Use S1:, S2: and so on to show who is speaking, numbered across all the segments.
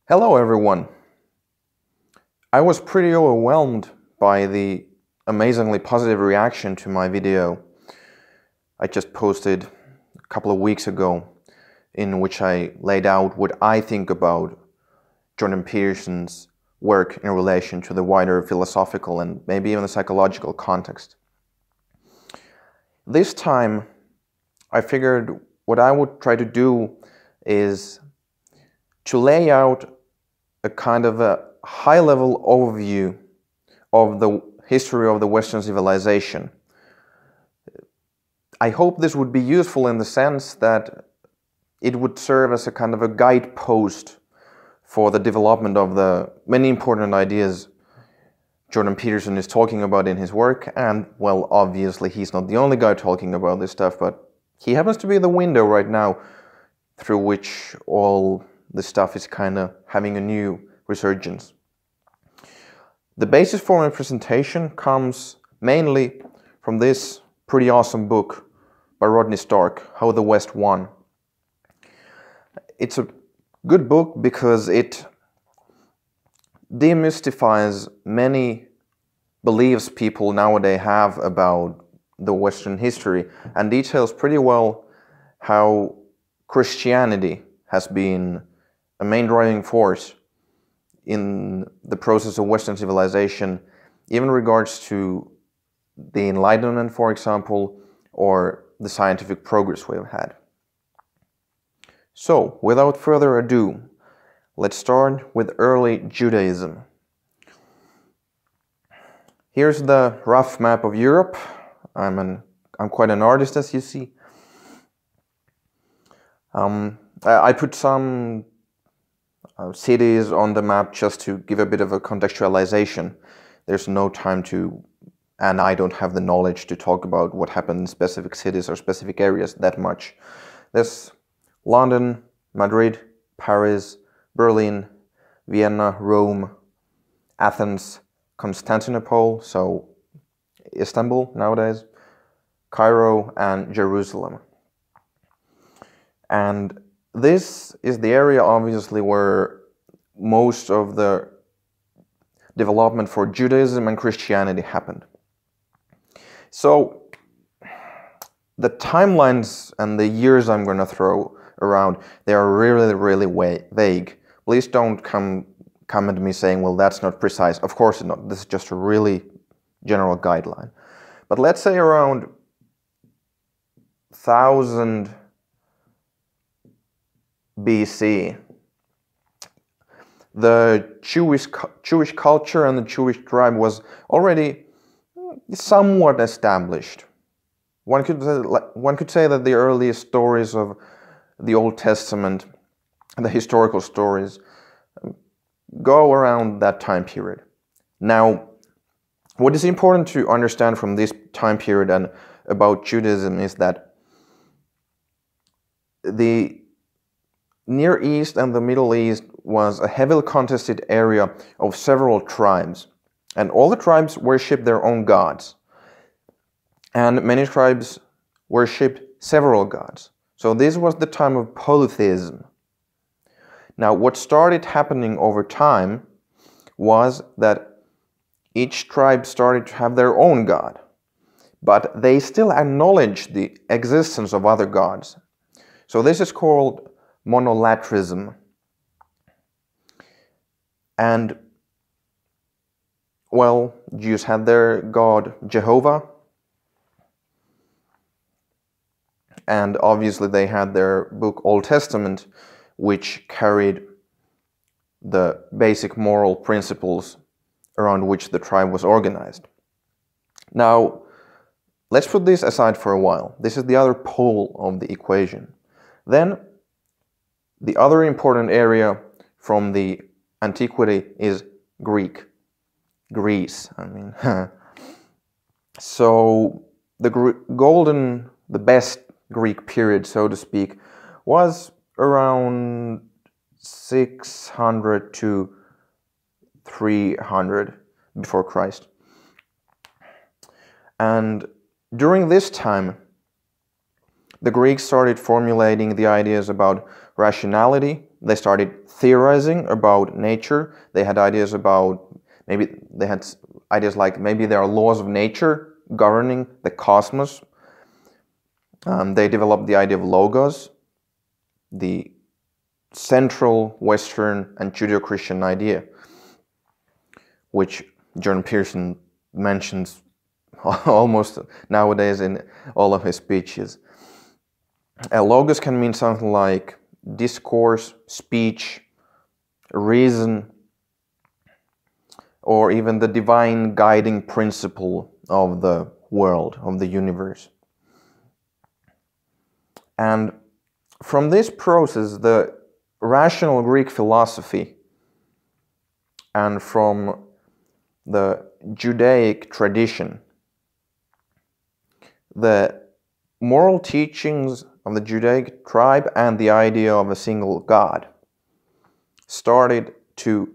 S1: Hello everyone. I was pretty overwhelmed by the amazingly positive reaction to my video I just posted a couple of weeks ago, in which I laid out what I think about Jordan Peterson's work in relation to the wider philosophical and maybe even the psychological context. This time I figured what I would try to do is to lay out a kind of a high-level overview of the history of the Western civilization. I hope this would be useful in the sense that it would serve as a kind of a guidepost for the development of the many important ideas Jordan Peterson is talking about in his work. And, well, obviously he's not the only guy talking about this stuff, but he happens to be the window right now through which all this stuff is kind of having a new resurgence. The basis for my presentation comes mainly from this pretty awesome book by Rodney Stark, How the West Won. It's a good book because it demystifies many beliefs people nowadays have about the Western history and details pretty well how Christianity has been a main driving force in the process of Western civilization, even in regards to the Enlightenment, for example, or the scientific progress we have had. So, without further ado, let's start with early Judaism. Here's the rough map of Europe. I'm quite an artist, as you see. I put some cities on the map just to give a bit of a contextualization. There's no time to, and I don't have the knowledge to talk about what happened in specific cities or specific areas that much. There's London, Madrid, Paris, Berlin, Vienna, Rome, Athens, Constantinople, so Istanbul nowadays, Cairo, and Jerusalem. And this is the area, obviously, where most of the development for Judaism and Christianity happened. So, the timelines and the years I'm going to throw around, they are really vague. Please don't come at me saying, well, that's not precise. Of course not. This is just a really general guideline. But let's say around 1000 BC, the Jewish culture and the Jewish tribe was already somewhat established. One could say that the earliest stories of the Old Testament, the historical stories, go around that time period. Now, what is important to understand from this time period and about Judaism is that the Near East and the Middle East was a heavily contested area of several tribes, and all the tribes worshipped their own gods, and many tribes worshipped several gods. So this was the time of polytheism. Now, what started happening over time was that each tribe started to have their own god, but they still acknowledged the existence of other gods. So this is called monolatrism. And, well, Jews had their god Jehovah, and obviously they had their book Old Testament, which carried the basic moral principles around which the tribe was organized. Now, let's put this aside for a while. This is the other pole of the equation. Then, the other important area from the antiquity is Greece, I mean. So, the best Greek period, so to speak, was around 600 to 300 before Christ. And during this time, the Greeks started formulating the ideas about rationality, they started theorizing about nature. They had ideas about, maybe there are laws of nature governing the cosmos. They developed the idea of logos, the central Western and Judeo-Christian idea, which Jordan Peterson mentions almost nowadays in all of his speeches. Logos can mean something like discourse, speech, reason, or even the divine guiding principle of the world, of the universe. And from this process, the rational Greek philosophy and from the Judaic tradition, the moral teachings of the Judaic tribe and the idea of a single God started to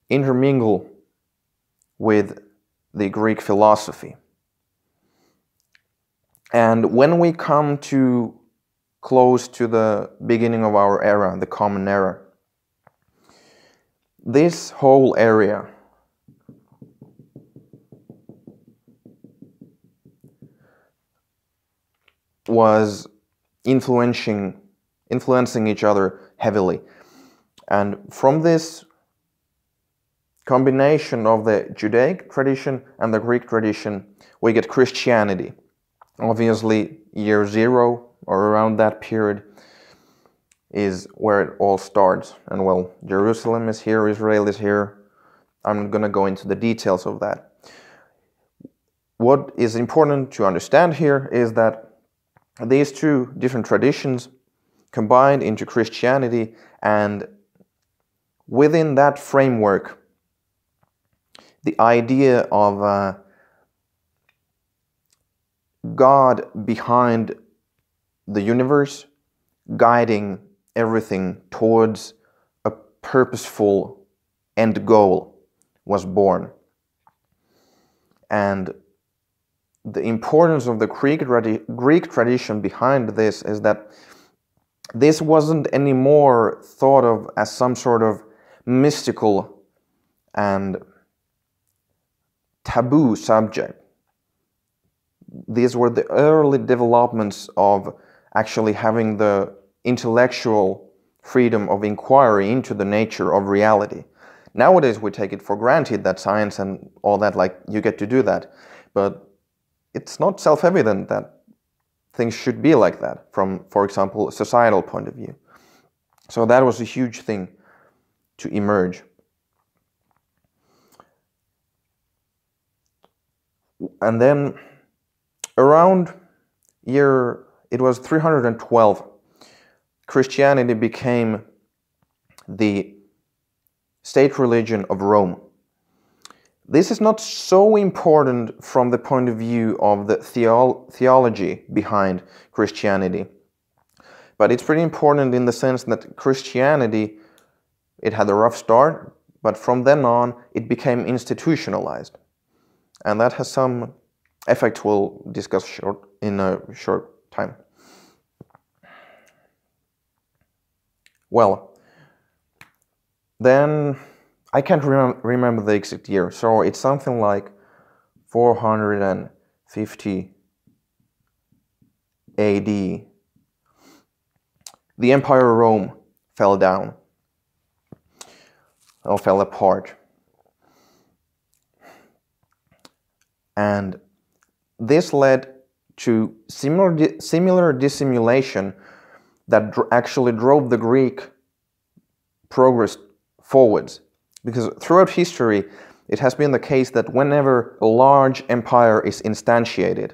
S1: intermingle with the Greek philosophy. And when we come to close to the beginning of our era, the Common Era, this whole area was influencing each other heavily. And from this combination of the Judaic tradition and the Greek tradition, we get Christianity. Obviously, year 0 or around that period is where it all starts. And well, Jerusalem is here, Israel is here. I'm not going to go into the details of that. What is important to understand here is that these two different traditions combined into Christianity, and within that framework, the idea of God behind the universe, guiding everything towards a purposeful end goal, was born. And the importance of the Greek tradition behind this is that this wasn't anymore thought of as some sort of mystical and taboo subject. These were the early developments of actually having the intellectual freedom of inquiry into the nature of reality. Nowadays we take it for granted that science and all that, like, you get to do that. But it's not self-evident that things should be like that from, for example, a societal point of view. So that was a huge thing to emerge. And then around it was 312, Christianity became the state religion of Rome. This is not so important from the point of view of the theology behind Christianity, but it's pretty important in the sense that Christianity, it had a rough start, but from then on it became institutionalized. And that has some effect we'll discuss in a short time. Well, then I can't remember the exact year, so it's something like 450 AD. The Empire of Rome fell down, or fell apart. And this led to similar dissimulation that actually drove the Greek progress forwards. Because throughout history, it has been the case that whenever a large empire is instantiated,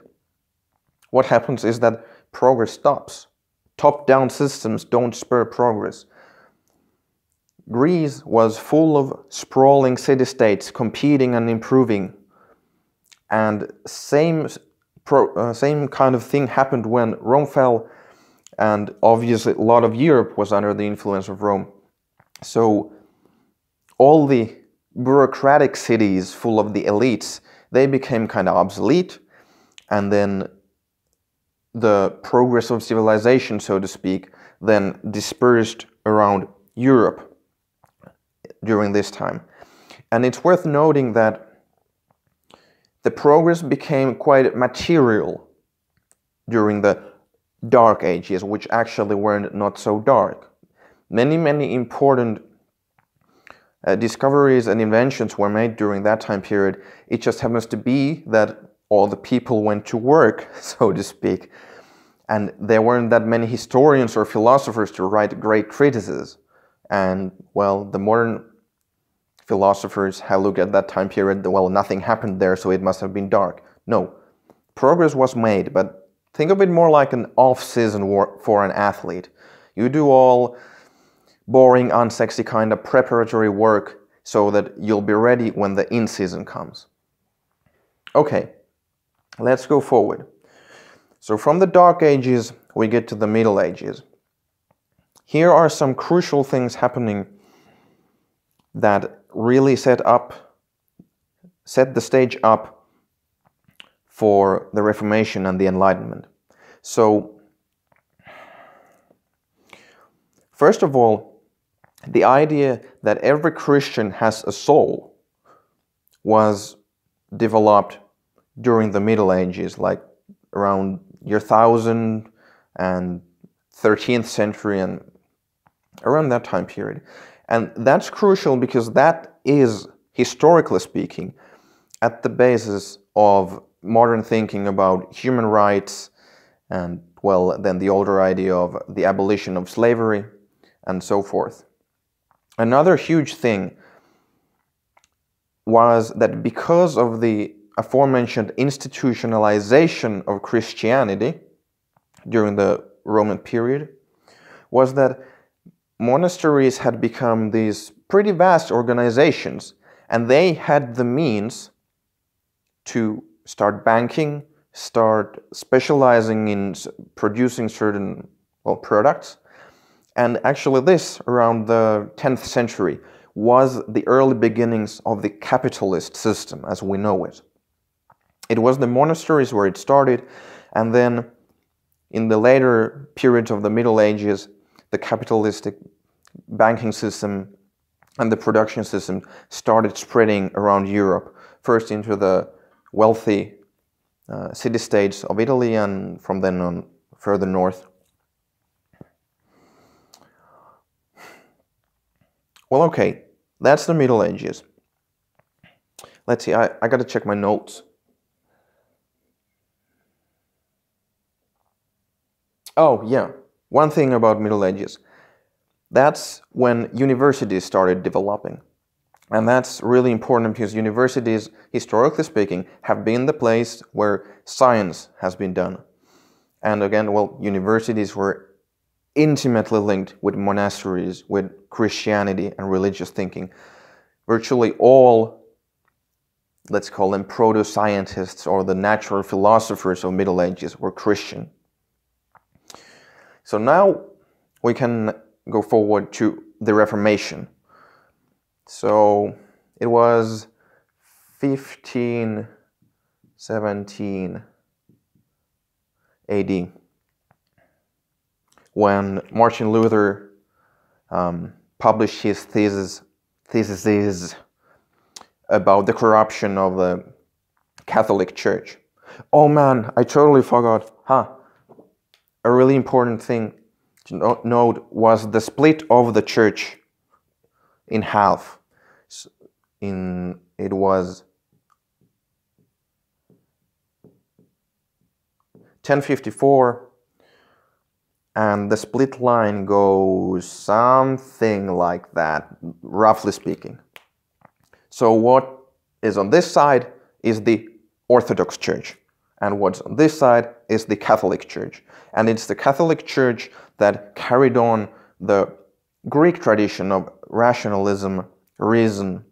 S1: what happens is that progress stops. Top-down systems don't spur progress. Greece was full of sprawling city-states competing and improving. And same kind of thing happened when Rome fell, and obviously a lot of Europe was under the influence of Rome. So all the bureaucratic cities full of the elites, they became kind of obsolete, and then the progress of civilization, so to speak, then dispersed around Europe during this time. And it's worth noting that the progress became quite material during the Dark Ages, which actually were not so dark. Many important discoveries and inventions were made during that time period. It just happens to be that all the people went to work, so to speak, and there weren't that many historians or philosophers to write great treatises. And, well, the modern philosophers have looked at that time period, well, nothing happened there, so it must have been dark. No, progress was made, but think of it more like an off-season for an athlete. You do all boring, unsexy kind of preparatory work so that you'll be ready when the in-season comes. Okay, let's go forward. So from the Dark Ages, we get to the Middle Ages. Here are some crucial things happening that really set the stage up for the Reformation and the Enlightenment. So, first of all, the idea that every Christian has a soul was developed during the Middle Ages, like around year 1000 and 13th century and around that time period. And that's crucial because that is, historically speaking, at the basis of modern thinking about human rights and, well, then the older idea of the abolition of slavery and so forth. Another huge thing was that because of the aforementioned institutionalization of Christianity during the Roman period, was that monasteries had become these pretty vast organizations, and they had the means to start banking, start specializing in producing certain, well, products. And actually this, around the 10th century, was the early beginnings of the capitalist system as we know it. It was the monasteries where it started, and then in the later periods of the Middle Ages, the capitalistic banking system and the production system started spreading around Europe, first into the wealthy city-states of Italy and from then on further north. Well, okay, that's the Middle Ages. Let's see, I gotta check my notes. Oh, yeah, one thing about Middle Ages. That's when universities started developing. And that's really important because universities, historically speaking, have been the place where science has been done. And again, well, universities were intimately linked with monasteries, with Christianity and religious thinking. Virtually all, let's call them proto-scientists or the natural philosophers of Middle Ages were Christian. So now we can go forward to the Reformation. So it was 1517 AD when Martin Luther published his theses about the corruption of the Catholic Church. Oh man, I totally forgot. A really important thing to note was the split of the church in half. It was 1054, and the split line goes something like that, roughly speaking. So what is on this side is the Orthodox Church, and what's on this side is the Catholic Church. And it's the Catholic Church that carried on the Greek tradition of rationalism, reason,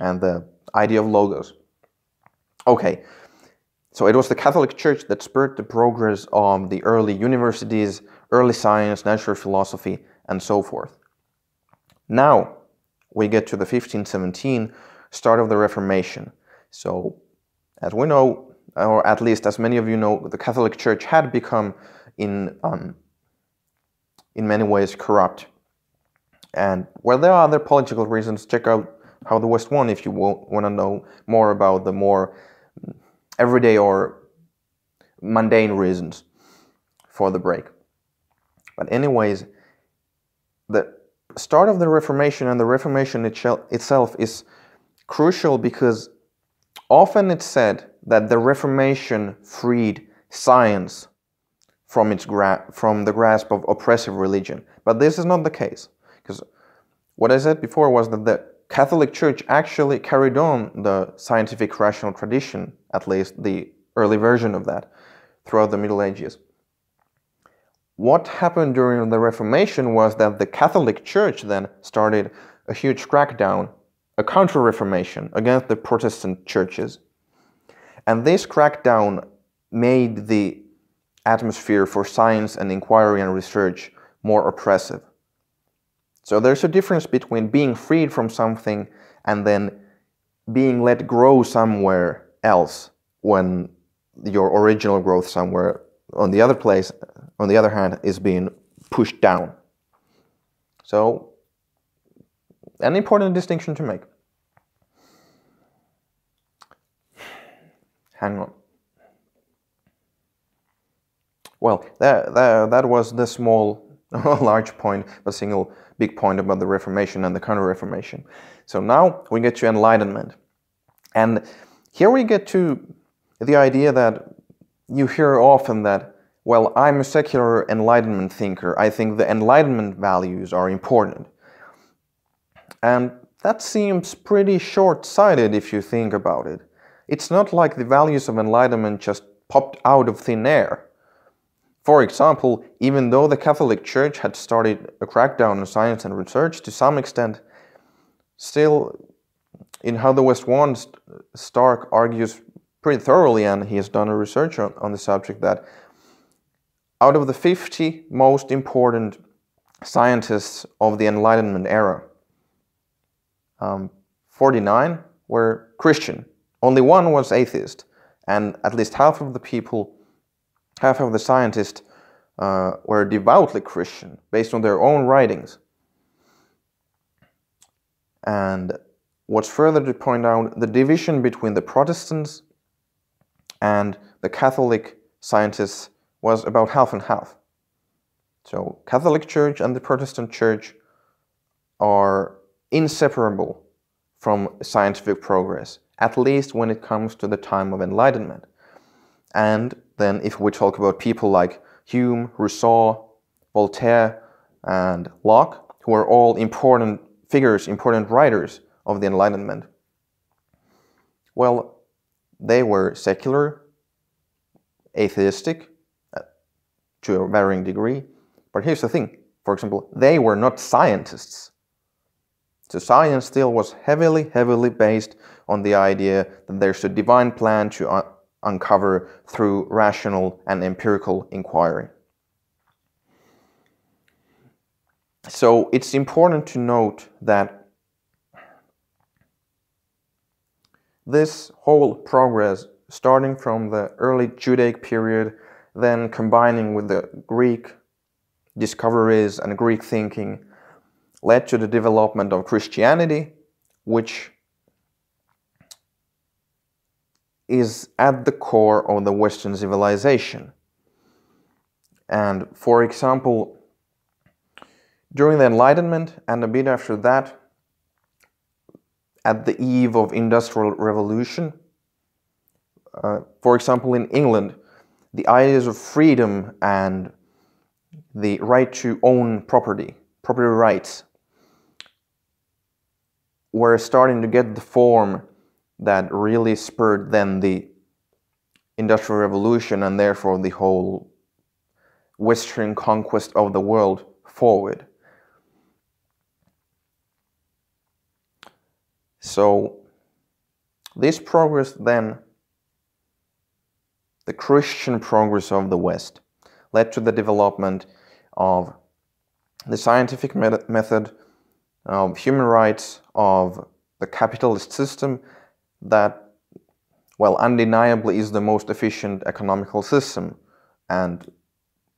S1: and the idea of logos. Okay, so it was the Catholic Church that spurred the progress of the early universities, early science, natural philosophy, and so forth. Now we get to the 1517, start of the Reformation. So, as we know, or at least as many of you know, the Catholic Church had become in many ways corrupt. And well, there are other political reasons. Check out How the West Won if you want to know more about the more everyday or mundane reasons for the break. But anyways, the start of the Reformation and the Reformation itself is crucial because often it's said that the Reformation freed science from the grasp of oppressive religion. But this is not the case, because what I said before was that the Catholic Church actually carried on the scientific rational tradition, at least the early version of that, throughout the Middle Ages. What happened during the Reformation was that the Catholic Church then started a huge crackdown, a counter-reformation against the Protestant churches. And this crackdown made the atmosphere for science and inquiry and research more oppressive. So there's a difference between being freed from something and then being let grow somewhere else when your original growth somewhere on the other hand, is being pushed down. So, an important distinction to make. Hang on. Well, that was the small, large point, but single big point about the Reformation and the Counter-Reformation. So now we get to Enlightenment. And here we get to the idea that you hear often that, well, I'm a secular Enlightenment thinker. I think the Enlightenment values are important. And that seems pretty short-sighted if you think about it. It's not like the values of Enlightenment just popped out of thin air. For example, even though the Catholic Church had started a crackdown on science and research to some extent, still, in How the West Won, Stark argues pretty thoroughly, and he has done a research on the subject, that out of the 50 most important scientists of the Enlightenment era, 49 were Christian. Only one was atheist, and at least half of the scientists were devoutly Christian, based on their own writings. And what's further to point out, the division between the Protestants and the Catholic scientists was about half and half. So Catholic Church and the Protestant Church are inseparable from scientific progress, at least when it comes to the time of Enlightenment. And then if we talk about people like Hume, Rousseau, Voltaire, and Locke, who are all important figures, important writers of the Enlightenment, well, they were secular, atheistic, to a varying degree. But here's the thing, for example, they were not scientists. So science still was heavily based on the idea that there's a divine plan to uncover through rational and empirical inquiry. So it's important to note that this whole progress, starting from the early Judaic period, then combining with the Greek discoveries and Greek thinking, led to the development of Christianity, which is at the core of the Western civilization. And for example, during the Enlightenment and a bit after that, at the eve of Industrial Revolution, for example in England, the ideas of freedom and the right to own property rights, were starting to get the form that really spurred then the Industrial Revolution and therefore the whole Western conquest of the world forward. So this progress then, the Christian progress of the West, led to the development of the scientific method, of human rights, of the capitalist system that, well, undeniably is the most efficient economical system and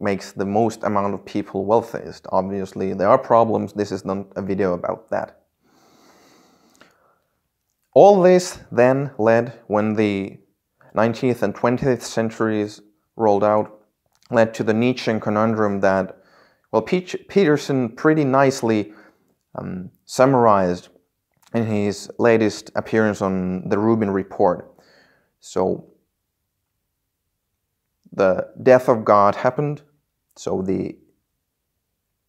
S1: makes the most amount of people wealthiest. Obviously, there are problems. This is not a video about that. All this then led, when the 19th and 20th centuries rolled out, led to the Nietzschean conundrum that, well, Peterson pretty nicely summarized in his latest appearance on the Rubin Report. So, the death of God happened, so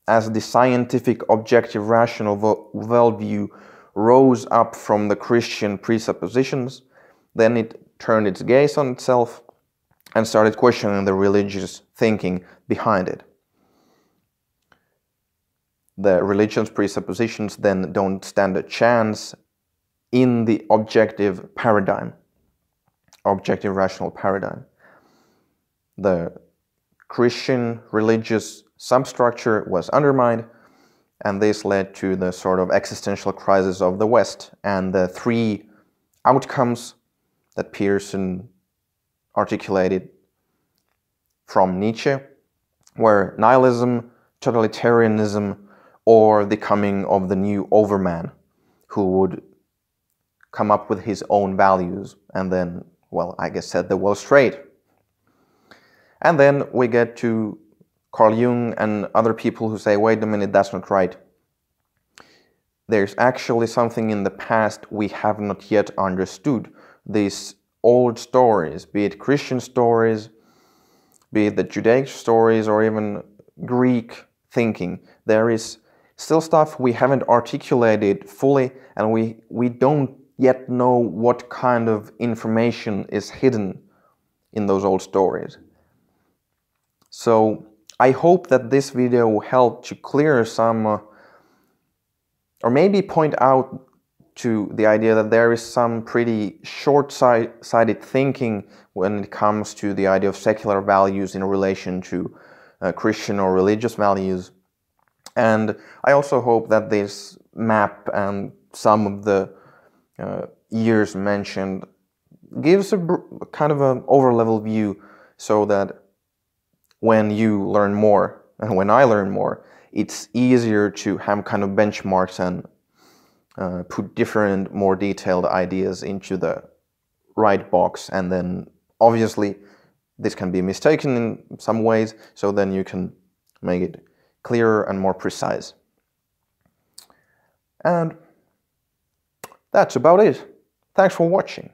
S1: as the scientific, objective, rational worldview rose up from the Christian presuppositions, then it turned its gaze on itself and started questioning the religious thinking behind it. The religion's presuppositions then don't stand a chance in the objective paradigm, objective rational paradigm. The Christian religious substructure was undermined, and this led to the sort of existential crisis of the West and the three outcomes that Peterson articulated from Nietzsche, were nihilism, totalitarianism, or the coming of the new overman who would come up with his own values and then, well, I guess set the world straight. And then we get to Carl Jung and other people who say, wait a minute, that's not right. There's actually something in the past we have not yet understood. These old stories, be it Christian stories, be it the Judaic stories, or even Greek thinking, there is still stuff we haven't articulated fully, and we don't yet know what kind of information is hidden in those old stories. So I hope that this video will help to clear some, or maybe point out to the idea that there is some pretty short-sighted thinking when it comes to the idea of secular values in relation to Christian or religious values. And I also hope that this map and some of the years mentioned gives a kind of an over-level view, so that when you learn more, and when I learn more, it's easier to have kind of benchmarks and put different, more detailed ideas into the right box. And then, obviously, this can be mistaken in some ways, so then you can make it clearer and more precise. And that's about it. Thanks for watching.